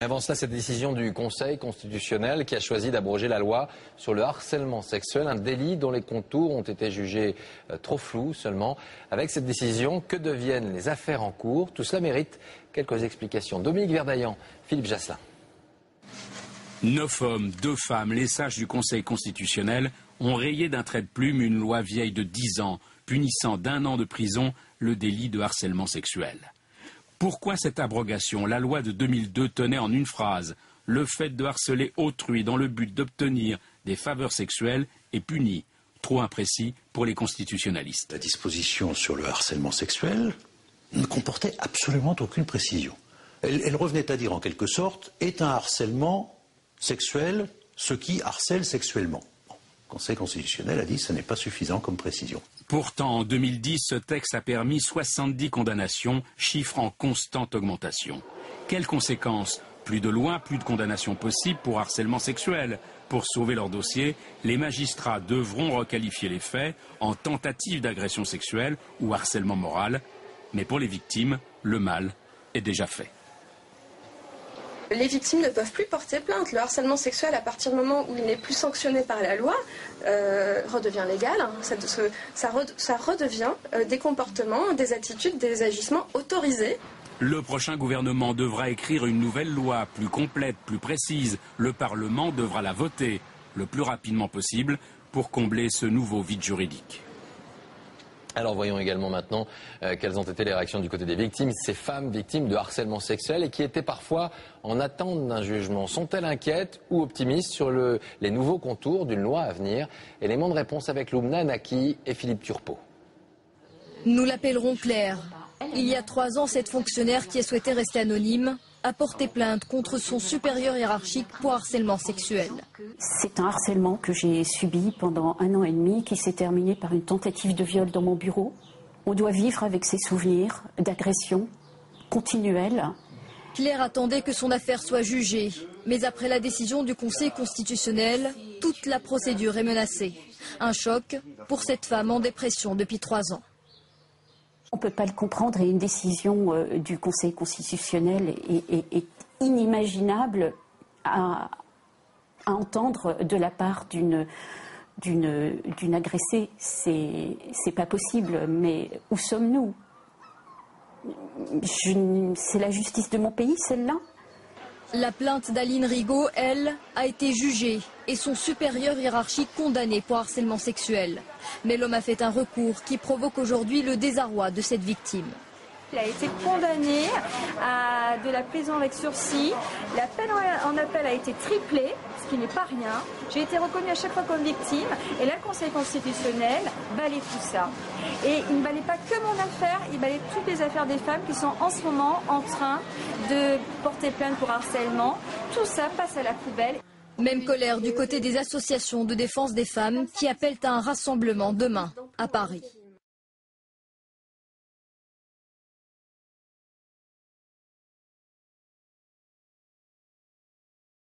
Avant cela, cette décision du Conseil constitutionnel qui a choisi d'abroger la loi sur le harcèlement sexuel, un délit dont les contours ont été jugés trop flous seulement. Avec cette décision, que deviennent les affaires en cours? Tout cela mérite quelques explications. Dominique Verdaillan, Philippe Jasselin. 9 hommes, 2 femmes, les sages du Conseil constitutionnel ont rayé d'un trait de plume une loi vieille de 10 ans, punissant d'1 an de prison le délit de harcèlement sexuel. Pourquoi cette abrogation? La loi de 2002 tenait en une phrase: le fait de harceler autrui dans le but d'obtenir des faveurs sexuelles est puni. Trop imprécis pour les constitutionnalistes. La disposition sur le harcèlement sexuel ne comportait absolument aucune précision. Elle revenait à dire en quelque sorte: est un harcèlement sexuel ce qui harcèle sexuellement. Le Conseil constitutionnel a dit que ce n'est pas suffisant comme précision. Pourtant, en 2010, ce texte a permis 70 condamnations, chiffre en constante augmentation. Quelles conséquences? Plus de lois, plus de condamnations possibles pour harcèlement sexuel. Pour sauver leur dossier, les magistrats devront requalifier les faits en tentative d'agression sexuelle ou harcèlement moral. Mais pour les victimes, le mal est déjà fait. Les victimes ne peuvent plus porter plainte. Le harcèlement sexuel, à partir du moment où il n'est plus sanctionné par la loi, redevient légal. Ça redevient des comportements, des attitudes, des agissements autorisés. Le prochain gouvernement devra écrire une nouvelle loi, plus complète, plus précise. Le Parlement devra la voter le plus rapidement possible pour combler ce nouveau vide juridique. Alors voyons également maintenant quelles ont été les réactions du côté des victimes, ces femmes victimes de harcèlement sexuel et qui étaient parfois en attente d'un jugement. Sont-elles inquiètes ou optimistes sur les nouveaux contours d'une loi à venir? Élément de réponse avec Loumna Naki et Philippe Turpot. Nous l'appellerons Claire. Il y a 3 ans, cette fonctionnaire qui a souhaité rester anonyme a porté plainte contre son supérieur hiérarchique pour harcèlement sexuel. C'est un harcèlement que j'ai subi pendant 1 an et demi qui s'est terminé par une tentative de viol dans mon bureau. On doit vivre avec ces souvenirs d'agression continuelle. Claire attendait que son affaire soit jugée, mais après la décision du Conseil constitutionnel, toute la procédure est menacée. Un choc pour cette femme en dépression depuis 3 ans. On ne peut pas le comprendre et une décision du Conseil constitutionnel est inimaginable à entendre de la part d'une agressée. C'est pas possible, mais où sommes-nous? C'est la justice de mon pays, celle-là? La plainte d'Aline Rigaud, elle, a été jugée et son supérieur hiérarchique condamné pour harcèlement sexuel. Mais l'homme a fait un recours qui provoque aujourd'hui le désarroi de cette victime. Il a été condamné à de la prison avec sursis. La peine en appel a été triplée, ce qui n'est pas rien. J'ai été reconnue à chaque fois comme victime. Et là, le Conseil constitutionnel balaye tout ça. Et il ne balaye pas que mon affaire, il balaye toutes les affaires des femmes qui sont en ce moment en train de porter plainte pour harcèlement. Tout ça passe à la poubelle. Même colère du côté des associations de défense des femmes qui appellent à un rassemblement demain à Paris.